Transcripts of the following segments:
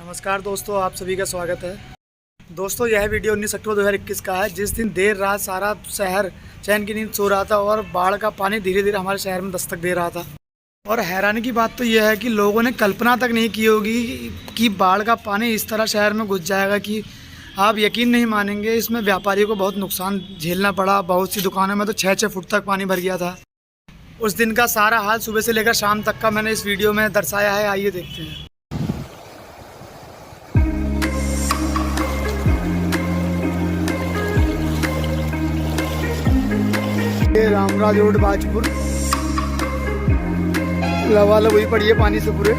नमस्कार दोस्तों, आप सभी का स्वागत है। दोस्तों, यह वीडियो 19 अक्टूबर 2021 का है, जिस दिन देर रात सारा शहर चैन की नींद सो रहा था और बाढ़ का पानी धीरे धीरे हमारे शहर में दस्तक दे रहा था। और हैरानी की बात तो यह है कि लोगों ने कल्पना तक नहीं की होगी कि बाढ़ का पानी इस तरह शहर में घुस जाएगा कि आप यकीन नहीं मानेंगे। इसमें व्यापारियों को बहुत नुकसान झेलना पड़ा। बहुत सी दुकानों में तो 6-6 फुट तक पानी भर गया था। उस दिन का सारा हाल सुबह से लेकर शाम तक का मैंने इस वीडियो में दर्शाया है। आइए देखते हैं। ये रामराज रोड बाजपुर लबालब हुई पड़ी है पानी से पूरे।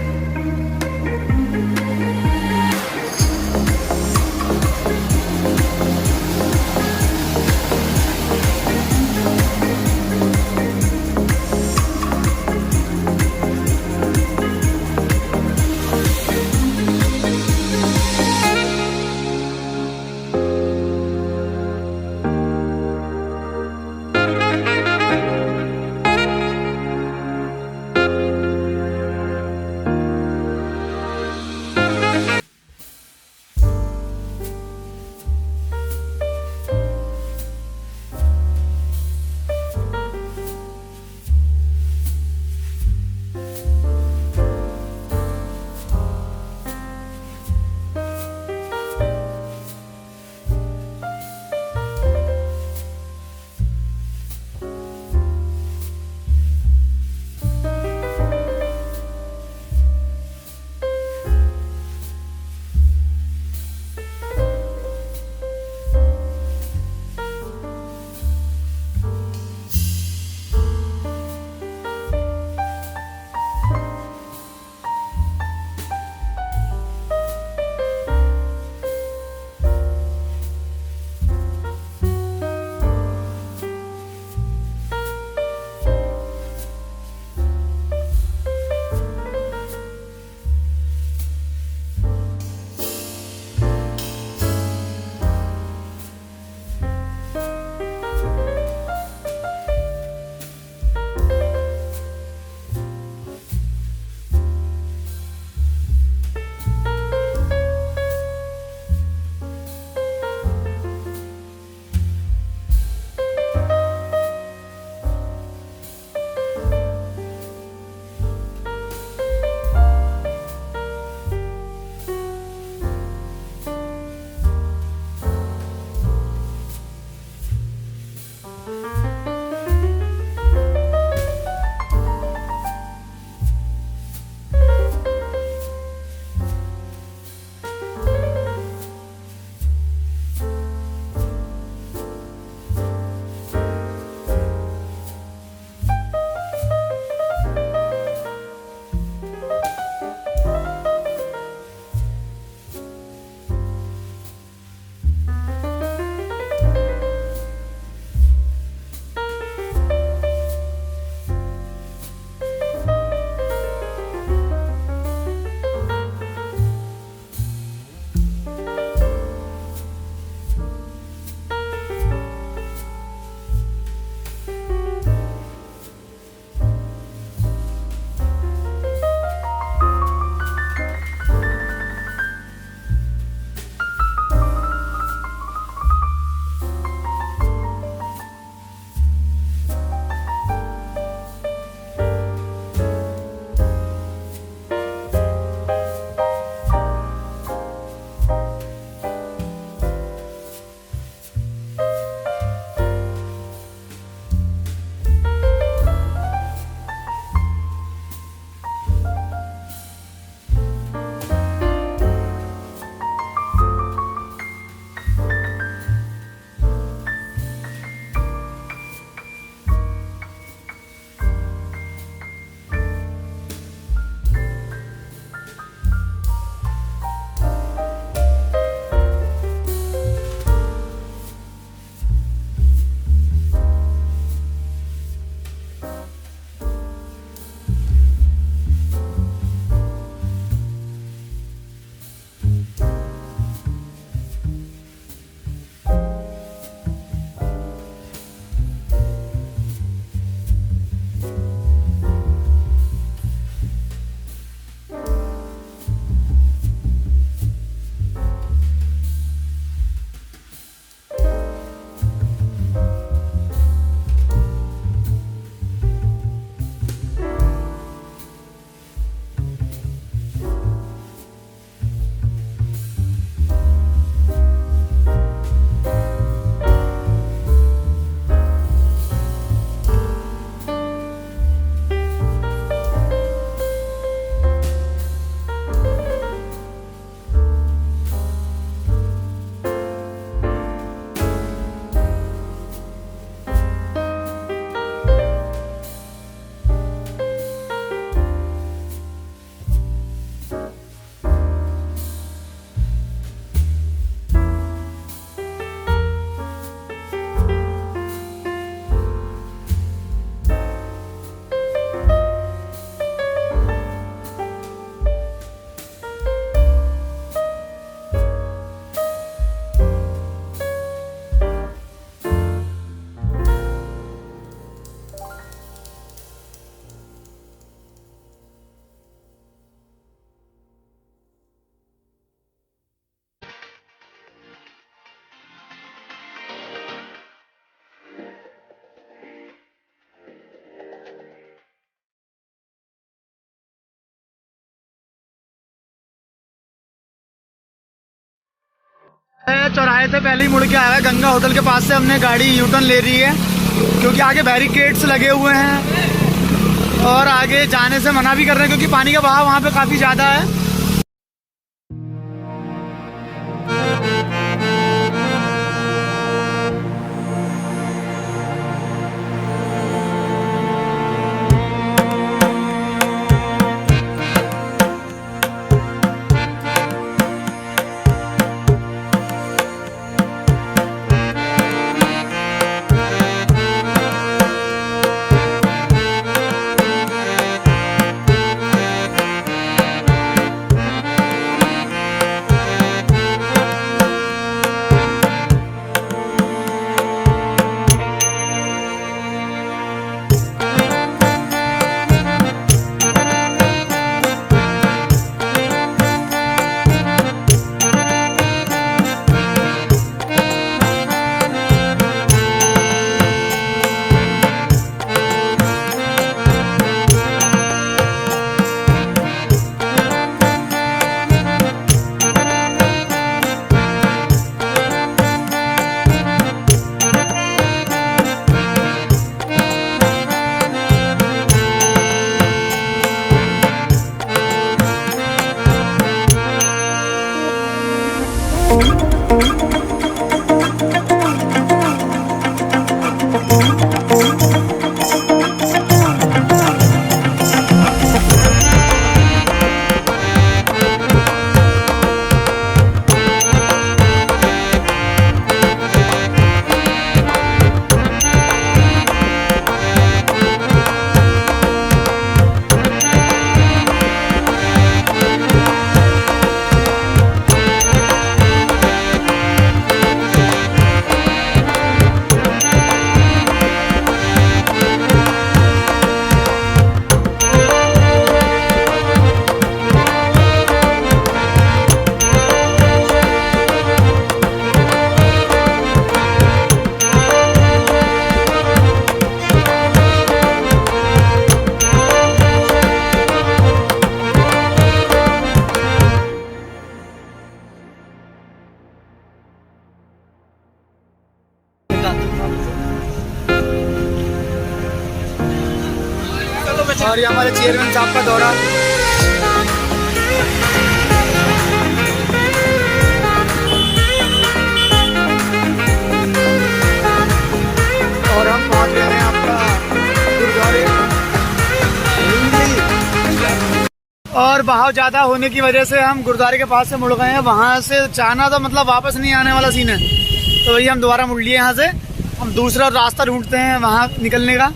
चौराहे से पहले ही मुड़ के आया है। गंगा होटल के पास से हमने गाड़ी यूटर्न ले रही है क्योंकि आगे बैरिकेड्स लगे हुए हैं और आगे जाने से मना भी कर रहे हैं क्योंकि पानी का बहाव वहाँ पे काफ़ी ज़्यादा है। और ये हमारे चेयरमैन साहब का दौरा। और हम पहुंच गए हैं आपका गुरुद्वारे। और बहाव ज़्यादा होने की वजह से हम गुरुद्वारे के पास से मुड़ गए हैं। वहाँ से जाना तो मतलब वापस नहीं आने वाला सीन है, तो वही हम दोबारा मुड़ लिए। यहाँ से हम दूसरा रास्ता ढूंढते हैं वहाँ निकलने का।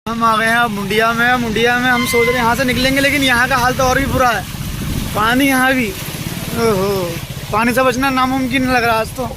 हम आ गए हैं मुंडिया में। मुंडिया में हम सोच रहे हैं यहाँ से निकलेंगे, लेकिन यहाँ का हाल तो और भी बुरा है। पानी यहाँ भी, ओहो, पानी से बचना नामुमकिन लग रहा है आज तो।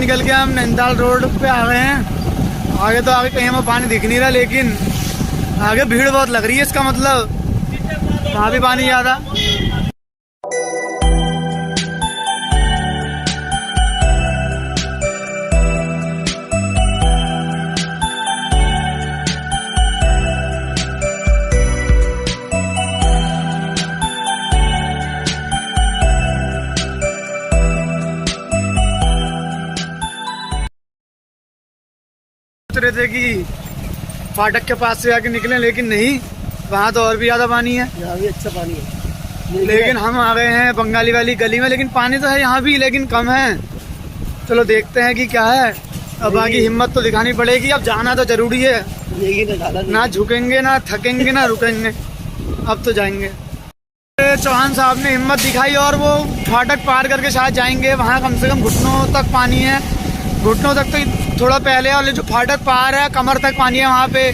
निकल के हम नैनीताल रोड पे आ गए हैं। आगे तो आगे कहीं हमें पानी दिख नहीं रहा, लेकिन आगे भीड़ बहुत लग रही है, इसका मतलब वहाँ भी पानी ज़्यादा। रहे थे कि फाटक के पास से आके निकले, लेकिन नहीं, वहाँ तो और भी ज़्यादा पानी है। यहाँ भी अच्छा पानी है, लेकिन हम आ गए हैं बंगाली वाली गली में, लेकिन पानी तो है यहाँ भी, लेकिन कम है। चलो देखते हैं कि क्या है। अब आगे हिम्मत तो दिखानी पड़ेगी, अब जाना तो जरूरी है, ना झुकेंगे ना थकेंगे ना रुकेंगे, अब तो जाएंगे। चौहान साहब ने हिम्मत दिखाई और वो फाटक पार करके शायद जाएंगे। वहाँ कम से कम घुटनों तक पानी है, घुटनों तक तो थोड़ा पहले, और जो फाटक पार है कमर तक पानी है वहाँ पे।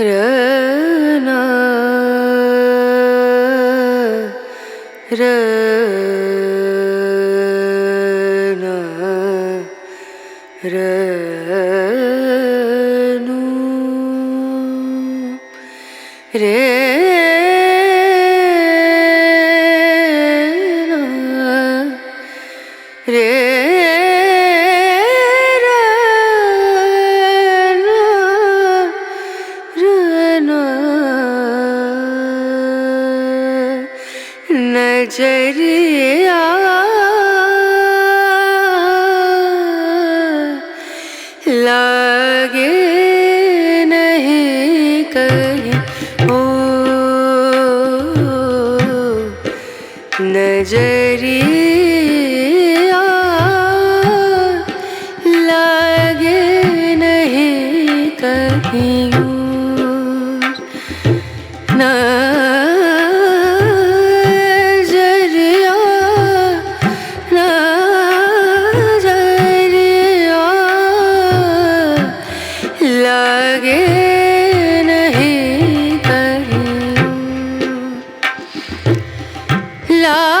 रना रना रनु रे रे नजरिया लागे नहीं कहीं ओ नजरिया लागे नहीं कहीं नजरिया नजरिया लागे नहीं कहीं लागे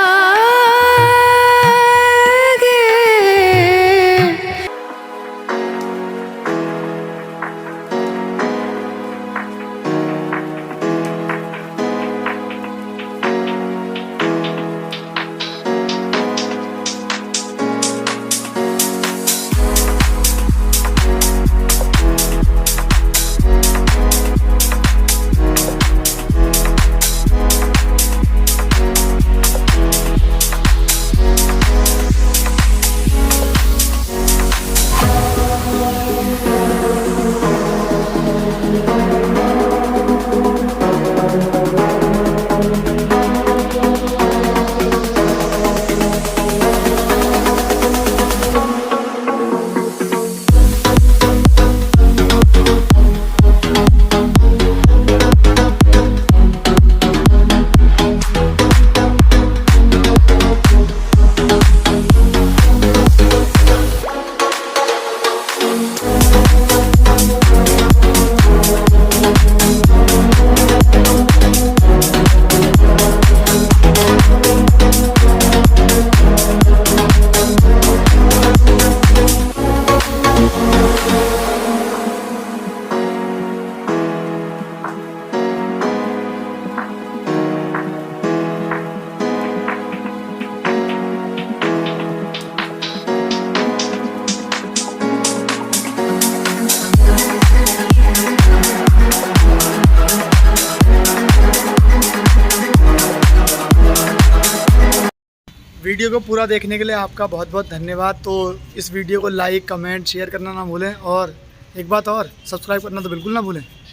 वीडियो को पूरा देखने के लिए आपका बहुत बहुत धन्यवाद। तो इस वीडियो को लाइक, कमेंट, शेयर करना ना भूलें और एक बात और, सब्सक्राइब करना तो बिल्कुल ना भूलें।